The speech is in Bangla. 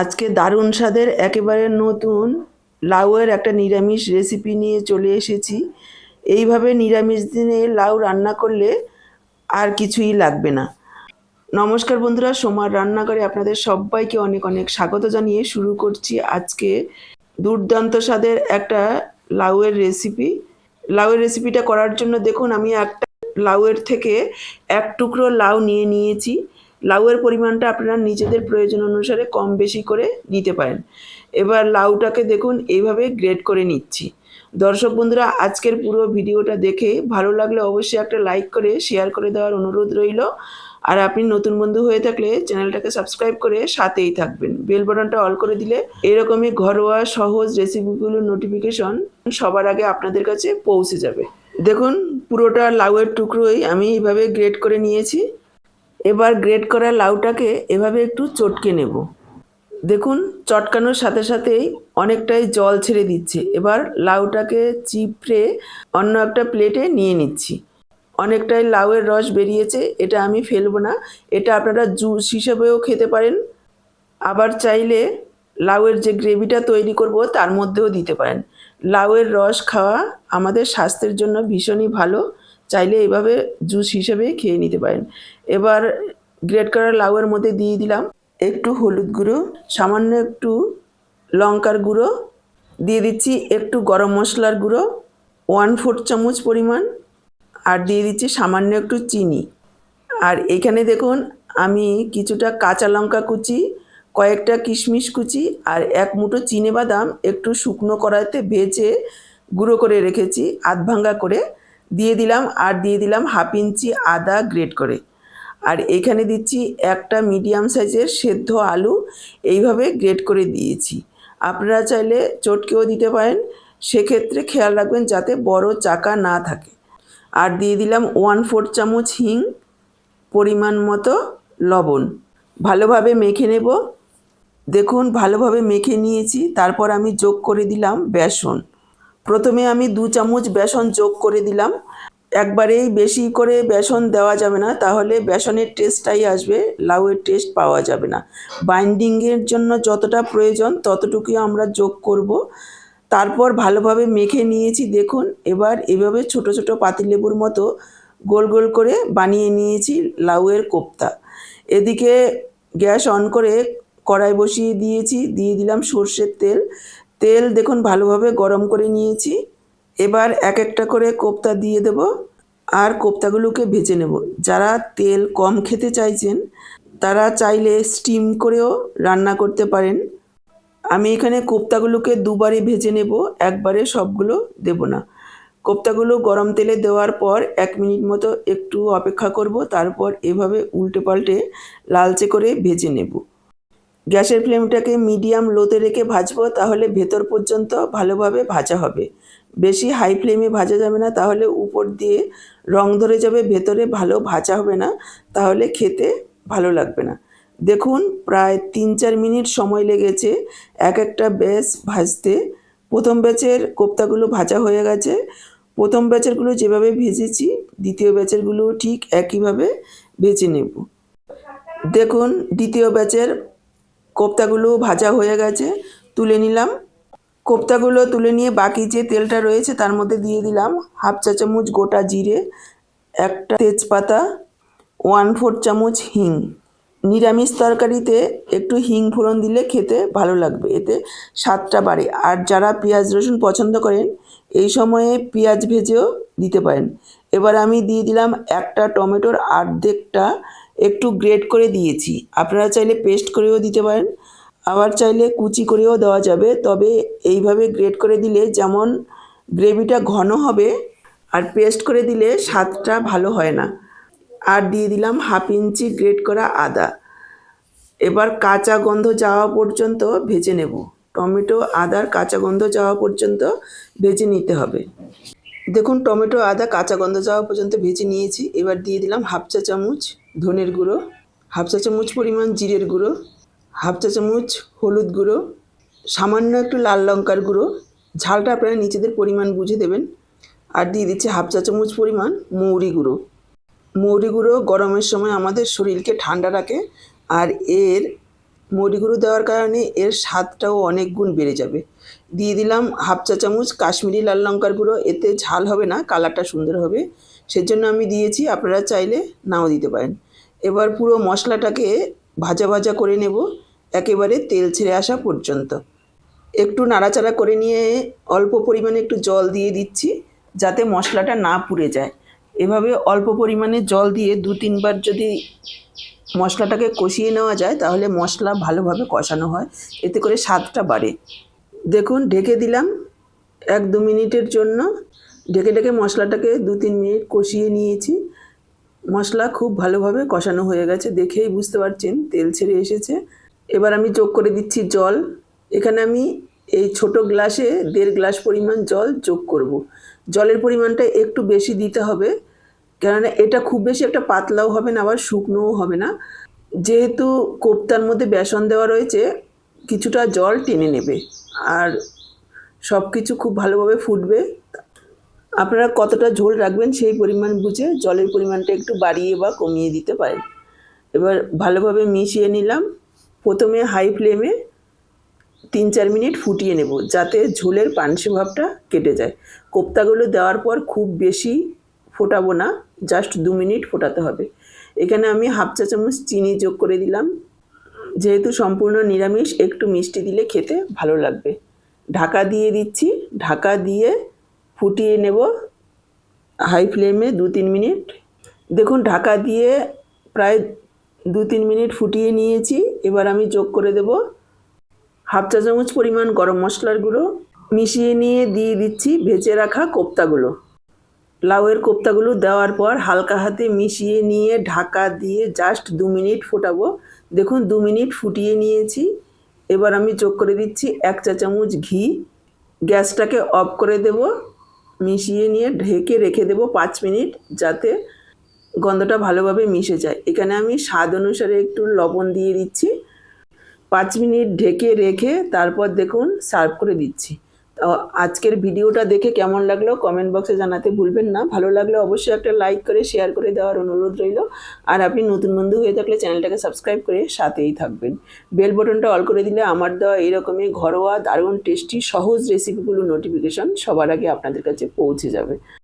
আজকে দারুণ স্বাদের একেবারে নতুন লাউয়ের একটা নিরামিষ রেসিপি নিয়ে চলে এসেছি। এইভাবে নিরামিষ দিনে লাউ রান্না করলে আর কিছুই লাগবে না। নমস্কার বন্ধুরা, সোমার রান্নাঘরে আপনাদের সবাইকে অনেক অনেক স্বাগত জানিয়ে শুরু করছি আজকে দুর্দান্ত স্বাদের একটা লাউয়ের রেসিপি। লাউয়ের রেসিপিটা করার জন্য দেখুন আমি একটা লাউয়ের থেকে এক টুকরো লাউ নিয়ে নিয়েছি। লাউয়ের পরিমাণটা আপনারা নিজেদের প্রয়োজন অনুসারে কম বেশি করে নিতে পারেন। এবার লাউটাকে দেখুন এইভাবে গ্রেড করে নিচ্ছি। দর্শক বন্ধুরা, আজকের পুরো ভিডিওটা দেখে ভালো লাগলে অবশ্যই একটা লাইক করে শেয়ার করে দেওয়ার অনুরোধ রইল। আর আপনি নতুন বন্ধু হয়ে থাকলে চ্যানেলটাকে সাবস্ক্রাইব করে সাথেই থাকবেন। বেল বাটনটা অল করে দিলে এরকমই ঘরোয়া সহজ রেসিপিগুলোর নোটিফিকেশন সবার আগে আপনাদের কাছে পৌঁছে যাবে। দেখুন পুরোটা লাউয়ের টুকরোই আমি এইভাবে গ্রেড করে নিয়েছি। এবার গ্রেড করা লাউটাকে এভাবে একটু চটকে নেব। দেখুন চটকানোর সাথে সাথেই অনেকটাই জল ছেড়ে দিচ্ছে। এবার লাউটাকে চিপড়ে অন্য একটা প্লেটে নিয়ে নিচ্ছি। অনেকটাই লাউয়ের রস বেরিয়েছে, এটা আমি ফেলবো না। এটা আপনারা জুস হিসেবেও খেতে পারেন, আবার চাইলে লাউয়ের যে গ্রেভিটা তৈরি করব তার মধ্যেও দিতে পারেন। লাউয়ের রস খাওয়া আমাদের স্বাস্থ্যের জন্য ভীষণই ভালো, চাইলে এভাবে জুস হিসেবে খেয়ে নিতে পারেন। এবার গ্রেট করা লাউয়ের মধ্যে দিয়ে দিলাম একটু হলুদ গুঁড়ো, সামান্য একটু লঙ্কার গুঁড়ো, দিয়ে দিচ্ছি একটু গরম মশলার গুঁড়ো 1/4 চামচ পরিমাণ, আর দিয়ে দিচ্ছি সামান্য একটু চিনি। আর এখানে দেখুন আমি কিছুটা কাঁচা লঙ্কা কুচি, কয়েকটা কিশমিশ কুচি আর এক মুঠো চিনেবাদাম একটু শুকনো কড়াইতে ভেজে গুঁড়ো করে রেখেছি আধ ভাঙ্গা করে দিয়ে দিলাম। আর দিয়ে দিলাম 1/2 ইঞ্চি আদা গ্রেট করে। আর এখানে দিচ্ছি একটা মিডিয়াম সাইজের সেদ্ধ আলু এইভাবে গ্রেট করে দিয়েছি। আপনারা চাইলে চটকেও দিতে পারেন, সেক্ষেত্রে খেয়াল রাখবেন যাতে বড় চাকা না থাকে। আর দিয়ে দিলাম 1/4 চামচ হিং, পরিমাণ মতো লবণ। ভালোভাবে মেখে নেব। দেখুন ভালোভাবে মেখে নিয়েছি। তারপর আমি যোগ করে দিলাম বেসন। প্রথমে আমি 2 চামচ বেসন যোগ করে দিলাম। একবারেই বেশি করে বেসন দেওয়া যাবে না, তাহলে বেসনের টেস্টটাই আসবে, লাউয়ের টেস্ট পাওয়া যাবে না। বাইন্ডিংয়ের জন্য যতটা প্রয়োজন ততটুকুই আমরা যোগ করব। তারপর ভালোভাবে মেখে নিয়েছি। দেখুন এবার এভাবে ছোট ছোট পাতিলেবুর মতো গোল গোল করে বানিয়ে নিয়েছি লাউয়ের কোপ্তা। এদিকে গ্যাস অন করে কড়াই বসিয়ে দিয়েছি, দিয়ে দিলাম সর্ষের তেল। তেল দেখুন ভালোভাবে গরম করে নিয়েছি। এবার এক একটা করে কোপ্তা দিয়ে দেব আর কোপ্তাগুলোকে ভেজে নেব। যারা তেল কম খেতে চাইছেন তারা চাইলে স্টিম করেও রান্না করতে পারেন। আমি এখানে কোপ্তাগুলোকে দুবারই ভেজে নেব, একবারে সবগুলো দেব না। কোপ্তাগুলো গরম তেলে দেওয়ার পর 1 মিনিট মতো একটু অপেক্ষা করব, তারপর এভাবে উল্টে পাল্টে লালচে করে ভেজে নেব। গ্যাসের ফ্লেমটাকে মিডিয়াম লোতে রেখে ভাজবো, তাহলে ভেতর পর্যন্ত ভালোভাবে ভাজা হবে। বেশি হাই ফ্লেমে ভাজা যাবে না, তাহলে উপর দিয়ে রং ধরে যাবে, ভেতরে ভালো ভাজা হবে না, তাহলে খেতে ভালো লাগবে না। দেখুন প্রায় 3-4 মিনিট সময় লেগেছে এক একটা ব্যাচ ভাজতে। প্রথম ব্যাচের কোপ্তাগুলো ভাজা হয়ে গেছে। প্রথম ব্যাচেরগুলো যেভাবে ভেজেছি দ্বিতীয় ব্যাচেরগুলো ঠিক একইভাবে ভেজে নেব। দেখুন দ্বিতীয় ব্যাচের কোপ্তাগুলো ভাজা হয়ে গেছে, তুলে নিলাম। কোপ্তাগুলো তুলে নিয়ে বাকি যে তেলটা রয়েছে তার মধ্যে দিয়ে দিলাম 1/2 চা চামচ গোটা জিরে, একটা তেজপাতা, 1/4 চামচ হিং। নিরামিষ তরকারিতে একটু হিং ফোড়ন দিলে খেতে ভালো লাগবে, এতে স্বাদটা বাড়ে। আর যারা পেঁয়াজ রসুন পছন্দ করেন এই সময়ে পেঁয়াজ ভেজেও দিতে পারেন। এবার আমি দিয়ে দিলাম একটা টমেটোর অর্ধেকটা একটু গ্রেট করে দিয়েছি। আপনারা চাইলে পেস্ট করেও দিতে পারেন, আবার চাইলে কুচি করেও দেওয়া যাবে। তবে এইভাবে গ্রেট করে দিলে যেমন গ্রেভিটা ঘন হবে, আর পেস্ট করে দিলে স্বাদটা ভালো হয় না। আর দিয়ে দিলাম 1/2 ইঞ্চি গ্রেট করা আদা। এবার কাঁচা গন্ধ যাওয়া পর্যন্ত ভেজে নেব। টমেটো আদার কাঁচা গন্ধ যাওয়া পর্যন্ত ভেজে নিতে হবে। দেখুন টমেটো আদা কাঁচা গন্ধ যাওয়া পর্যন্ত ভেজে নিয়েছি। এবার দিয়ে দিলাম 1/2 চা চামচ ধনের গুঁড়ো, 1/2 চা চামচ পরিমাণ জিরের গুঁড়ো, 1/2 চা চামচ হলুদ গুঁড়ো, সামান্য একটু লাল লঙ্কার গুঁড়ো, ঝালটা আপনারা নিজেদের পরিমাণ বুঝে দেবেন। আর দিয়ে দিচ্ছি 1/2 চা চামচ পরিমাণ মৌরি গুঁড়ো। মৌরি গুঁড়ো গরমের সময় আমাদের শরীরকে ঠান্ডা রাখে, আর এর মৌরি গুঁড়ো দেওয়ার কারণে এর স্বাদটাও অনেক গুণ বেড়ে যাবে। দিয়ে দিলাম হাফ চা চামচ কাশ্মীরি লাল লঙ্কার গুঁড়ো। এতে ঝাল হবে না, কালারটা সুন্দর হবে, সেজন্য আমি দিয়েছি, আপনারা চাইলে নাও দিতে পারেন। এবার পুরো মশলাটাকে ভাজা ভাজা করে নেব একেবারে তেল ছেড়ে আসা পর্যন্ত। একটু নাড়াচাড়া করে নিয়ে অল্প পরিমাণে একটু জল দিয়ে দিচ্ছি যাতে মশলাটা না পুড়ে যায়। এভাবে অল্প পরিমাণে জল দিয়ে 2-3 বার যদি মশলাটাকে কষিয়ে নেওয়া যায় তাহলে মশলা ভালোভাবে কষানো হয়, এতে করে স্বাদটা বাড়ে। দেখুন ঢেকে দিলাম 1-2 মিনিটের জন্য। ঢেকে ঢেকে মশলাটাকে 2-3 মিনিট কষিয়ে নিয়েছি। মশলা খুব ভালোভাবে কষানো হয়ে গেছে, দেখেই বুঝতে পারছেন তেল ছেড়ে এসেছে। এবার আমি যোগ করে দিচ্ছি জল। এখানে আমি এই ছোট গ্লাসে 1.5 গ্লাস পরিমাণ জল যোগ করব। জলের পরিমাণটা একটু বেশি দিতে হবে, কেননা এটা খুব বেশি একটা পাতলাও হবে না আবার শুকনোও হবে না। যেহেতু কোপ্তার মধ্যে বেসন দেওয়া রয়েছে, কিছুটা জল টেনে নেবে আর সব কিছু খুব ভালোভাবে ফুটবে। আপনারা কতটা ঝোল রাখবেন সেই পরিমাণ বুঝে জলের পরিমাণটা একটু বাড়িয়ে বা কমিয়ে দিতে পারেন। এবার ভালোভাবে মিশিয়ে নিলাম। প্রথমে হাই ফ্লেমে 3-4 মিনিট ফুটিয়ে নেব যাতে ঝোলের পানসে ভাবটা কেটে যায়। কোপ্তাগুলো দেওয়ার পর খুব বেশি ফোটাবো না, জাস্ট 2 মিনিট ফোটাতে হবে। এখানে আমি হাফ চা চামচ চিনি যোগ করে দিলাম। যেহেতু সম্পূর্ণ নিরামিষ, একটু মিষ্টি দিলে খেতে ভালো লাগবে। ঢাকা দিয়ে দিচ্ছি। ঢাকা দিয়ে ফুটিয়ে নেব হাই ফ্লেমে 2-3 মিনিট। দেখুন ঢাকা দিয়ে প্রায় 2-3 মিনিট ফুটিয়ে নিয়েছি। এবার আমি যোগ করে দেব হাফ চা চামচ পরিমাণ গরম মশলার গুঁড়ো। মিশিয়ে নিয়ে দিয়ে দিচ্ছি ভেজে রাখা কোপ্তাগুলো। লাউয়ের কোপ্তাগুলো দেওয়ার পর হালকা হাতে মিশিয়ে নিয়ে ঢাকা দিয়ে জাস্ট 2 মিনিট ফোটাবো। দেখুন 2 মিনিট ফুটিয়ে নিয়েছি। এবার আমি যোগ করে দিচ্ছি 1 চা চামচ ঘি। গ্যাসটাকে অফ করে দেব। মিশিয়ে নিয়ে ঢেকে রেখে দেব 5 মিনিট যাতে গন্ধটা ভালোভাবে মিশে যায়। এখানে আমি স্বাদ অনুসারে একটু লবণ দিয়ে দিচ্ছি। 5 মিনিট ঢেকে রেখে তারপর দেখুন সার্ভ করে দিচ্ছি। তো আজকের ভিডিওটা দেখে কেমন লাগলো কমেন্ট বক্সে জানাতে ভুলবেন না। ভালো লাগলে অবশ্যই একটা লাইক করে শেয়ার করে দেওয়ার অনুরোধ রইল। আর আপনি নতুন বন্ধু হয়ে থাকলে চ্যানেলটাকে সাবস্ক্রাইব করে সাথেই থাকবেন। বেল বটনটা অল করে দিলে আমার দেওয়া এরকমই ঘরোয়া দারুণ টেস্টি সহজ রেসিপিগুলো নোটিফিকেশন সবার আগে আপনাদের কাছে পৌঁছে যাবে।